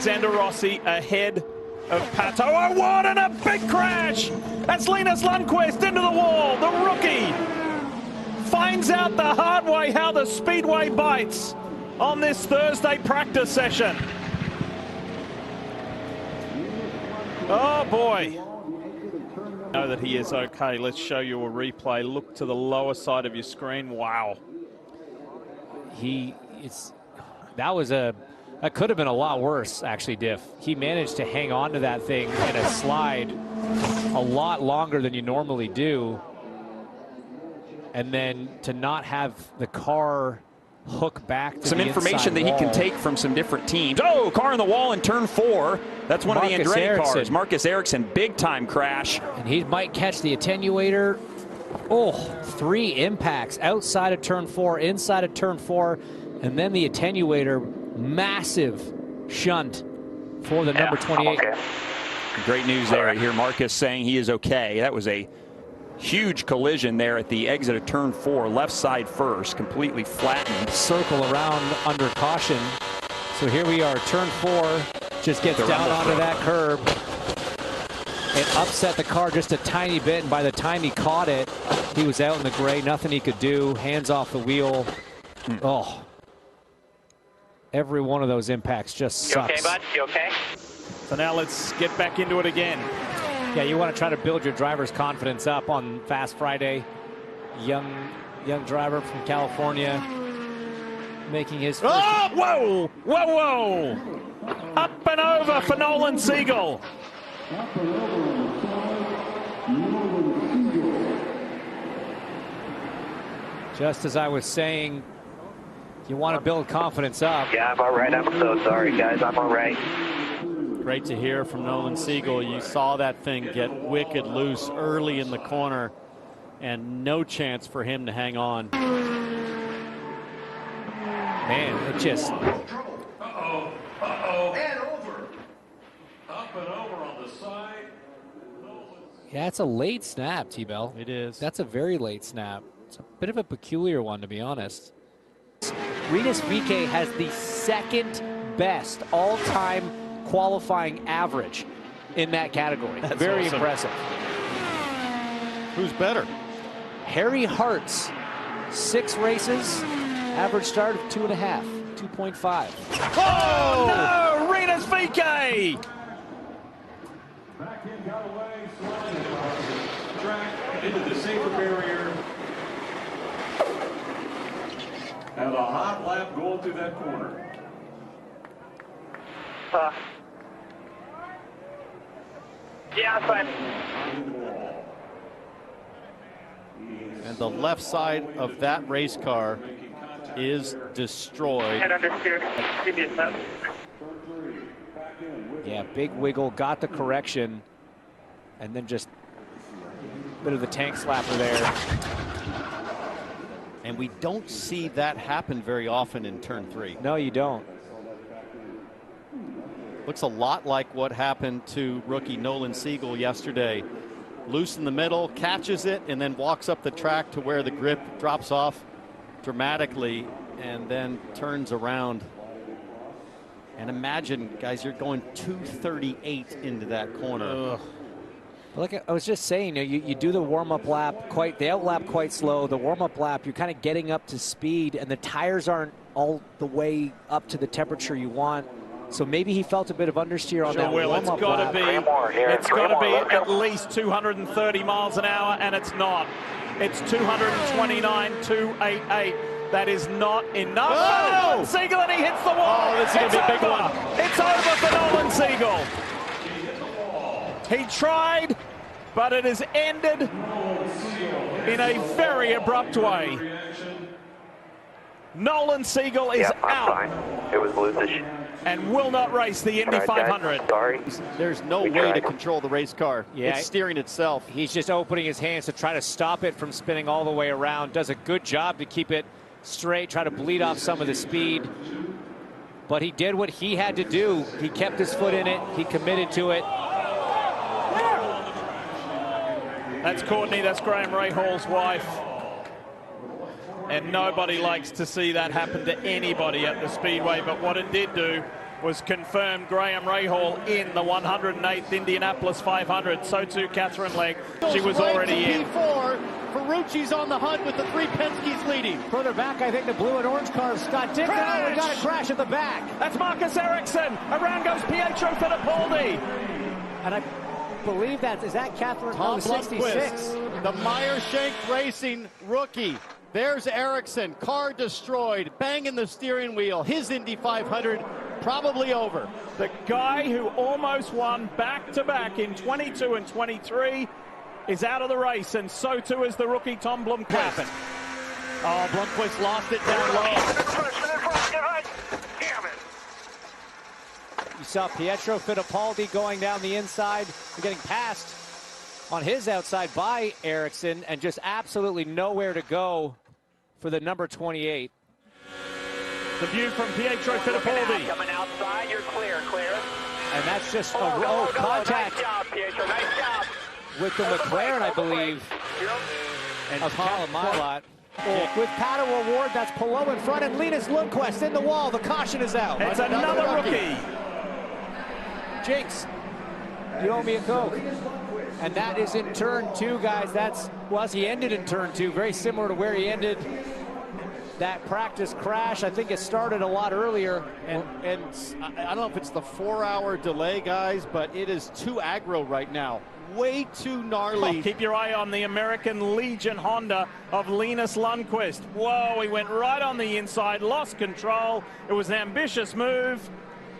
Alexander Rossi ahead of Pato. Oh, what, and a big crash! That's Linus Lundqvist into the wall. The rookie finds out the hard way how the speedway bites on this Thursday practice session. Oh boy. Know that he is okay. Let's show you a replay. Look to the lower side of your screen. Wow. That could have been a lot worse, actually, Diff. He managed to hang on to that thing in a slide a lot longer than you normally do. And then to not have the car hook back to some the information that wall. he can take from some different teams. Oh, car in the wall in turn 4. That's one of the Andretti cars. Marcus Ericsson, big time crash. And he might catch the attenuator. Oh, 3 impacts outside of turn 4, inside of turn 4, and then the attenuator, massive shunt for the number 28. Okay. Great news there. I hear Marcus saying he is okay. That was a huge collision there at the exit of turn 4, left side first, completely flattened. Circle around under caution. So here we are, turn 4, just gets down onto that curb. It upset the car just a tiny bit, and by the time he caught it, he was out in the gray, nothing he could do, hands off the wheel. Oh. Every one of those impacts just sucks. You okay, bud? You okay? So now let's get back into it again. Yeah, you want to try to build your driver's confidence up on Fast Friday. Young driver from California making his first. Oh, whoa, whoa, whoa. Up and over for Nolan Siegel. Just as I was saying, you want to build confidence up. Yeah, I'm all right. I'm so sorry, guys. I'm all right. Great to hear from Nolan Siegel. You saw that thing get wicked loose early in the corner, and no chance for him to hang on. Man, it just... Uh-oh. And over. Up and over on the side. Yeah, it's a late snap, T-Bell. It is. That's a very late snap. It's a bit of a peculiar one, to be honest. Rinus VeeKay has the second best all-time qualifying average in that category. That's very awesome. impressive. Who's better? Harry Hart's 6 races, average start of 2.5, 2.5. Oh, no! Rinus VeeKay! Back in, got away, sliding across the track into the safer barrier. And a hot lap going through that corner. Yeah, I'm fine. And the left side of that race car is destroyed. Head under steer. Previous lap. Yeah, big wiggle, got the correction, and then just a bit of the tank slapper there. And we don't see that happen very often in turn 3. No, you don't. Looks a lot like what happened to rookie Nolan Siegel yesterday. Loose in the middle, catches it, and then walks up the track to where the grip drops off dramatically and then turns around. And imagine, guys, you're going 238 into that corner. Ugh. Like I was just saying, you do the warm-up lap they outlap quite slow. The warm-up lap, you're kind of getting up to speed, and the tires aren't all the way up to the temperature you want. So maybe he felt a bit of understeer on that warm-up lap. It's got to be at least 230 miles an hour, and it's not. It's 229.288. That is not enough. Oh! Nolan Siegel, and he hits the wall. Oh, this is going to be a big one. It's over for Nolan Siegel. He tried, but it has ended in a very abrupt way. Nolan Siegel is out. Fine. It was loosish. And will not race the Indy 500. Sorry. There's no way to control the race car. Yeah, it's steering itself. He's just opening his hands to try to stop it from spinning all the way around. Does a good job to keep it straight, try to bleed off some of the speed. But he did what he had to do. He kept his foot in it. He committed to it. That's Courtney, that's Graham Rahall's wife. And nobody likes to see that happen to anybody at the Speedway, but what it did do was confirmed Graham Rahal in the 108th Indianapolis 500. So too Catherine Legg. She was already in. P4. Ferrucci's on the hunt with the three Penske's leading. Further back, I think the blue and orange car, Scott Dixon. Oh, we got a crash at the back. That's Marcus Ericsson. Around goes Pietro Fittipaldi. And I believe is that Catherine? Tom 66. Blomqvist, the Meyershank Racing rookie. There's Ericsson, car destroyed, banging the steering wheel. His Indy 500 probably over. The guy who almost won back-to-back in 22 and 23 is out of the race, and so too is the rookie Tom Blomqvist. Oh, Blomqvist lost it down low. Damn it. You saw Pietro Fittipaldi going down the inside, getting passed on his outside by Ericsson, and just absolutely nowhere to go for the number 28. The view from Pietro Fittipaldi. Coming outside, you're clear. And that's just contact Nice job, Pietro. Nice job. with the McLaren, I believe, And of Colin Milot. With Pato Award, that's Palou in front, and Linus Lundqvist in the wall. The caution is out. It's another rookie. Jinx, you owe me a Coke. And that is in turn 2, guys. He ended in turn 2, very similar to where he ended that practice crash. I think it started a lot earlier. And I don't know if it's the 4-hour delay, guys, but it is too aggro right now. Way too gnarly. Keep your eye on the American Legion Honda of Linus Lundqvist. Whoa, he went right on the inside, lost control. It was an ambitious move,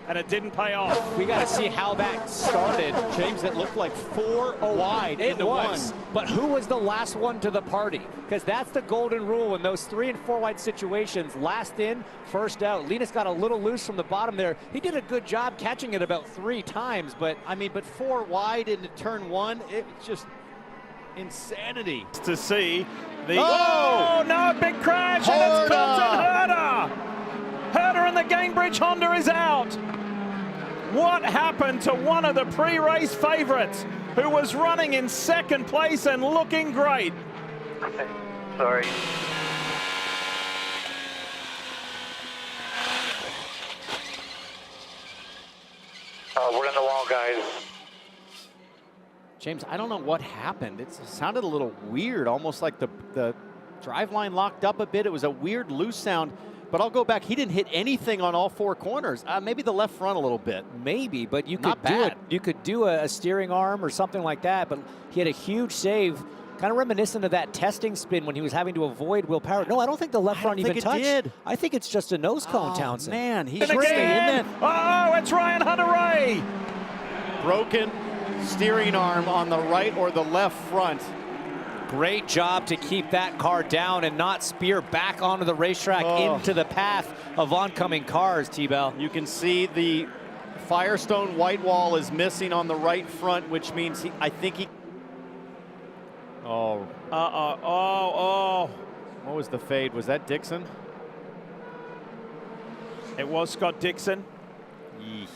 and it didn't pay off. We got to see how that started. James, it looked like 4 wide into one. But who was the last one to the party? Because that's the golden rule in those 3 and 4 wide situations. Last in, first out. Linus got a little loose from the bottom there. He did a good job catching it about 3 times, but 4 wide into turn 1, it's just insanity. To see the no, big crash, and it's Colton Herter. Herter and the Gainbridge Honda is out. What happened to one of the pre-race favorites who was running in 2nd place and looking great? Sorry. We're in the wall, guys. James, I don't know what happened. It sounded a little weird, almost like the driveline locked up a bit. It was a weird loose sound. But I'll go back. He didn't hit anything on all 4 corners. Maybe the left front a little bit. Maybe, but you Not could do bad. it. You could do a steering arm or something like that. But he had a huge save, kind of reminiscent of that testing spin when he was having to avoid Will Power. No, I don't think the left front even touched. Did. I think it's just a nose cone, Townsend. Man, he's And again, it's Ryan Hunter-Reay. Broken steering arm on the right or the left front. Great job to keep that car down and not spear back onto the racetrack into the path of oncoming cars, T-Bell. You can see the Firestone white wall is missing on the right front, which means I think he. What was the fade? Was that Dixon? It was Scott Dixon. Yeesh.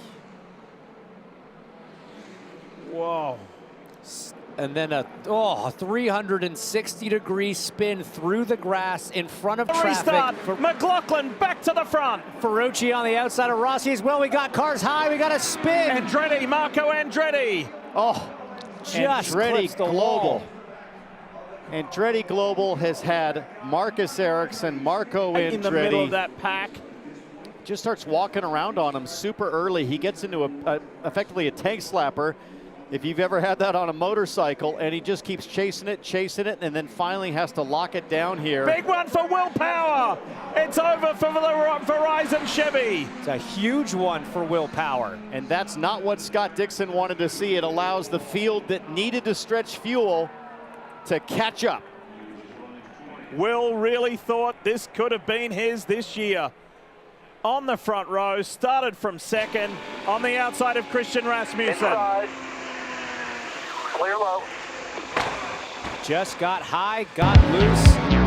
Whoa. And then a 360-degree spin through the grass in front of traffic. Restart. McLaughlin back to the front. Ferrucci on the outside of Rossi as well. We got cars high. We got a spin. Andretti, Marco Andretti. Just Andretti clips the wall. Andretti Global has had Marcus Ericsson, Marco Andretti. In the middle of that pack. Just starts walking around on him super early. He gets into effectively a tank slapper. If you've ever had that on a motorcycle, and he just keeps chasing it, and then finally has to lock it down here. Big one for Will Power. It's over for the Verizon Chevy. It's a huge one for Will Power. And that's not what Scott Dixon wanted to see. It allows the field that needed to stretch fuel to catch up. Will really thought this could have been his this year. On the front row, started from 2nd, on the outside of Christian Rasmussen. Inside. Clear low. Just got high, got loose.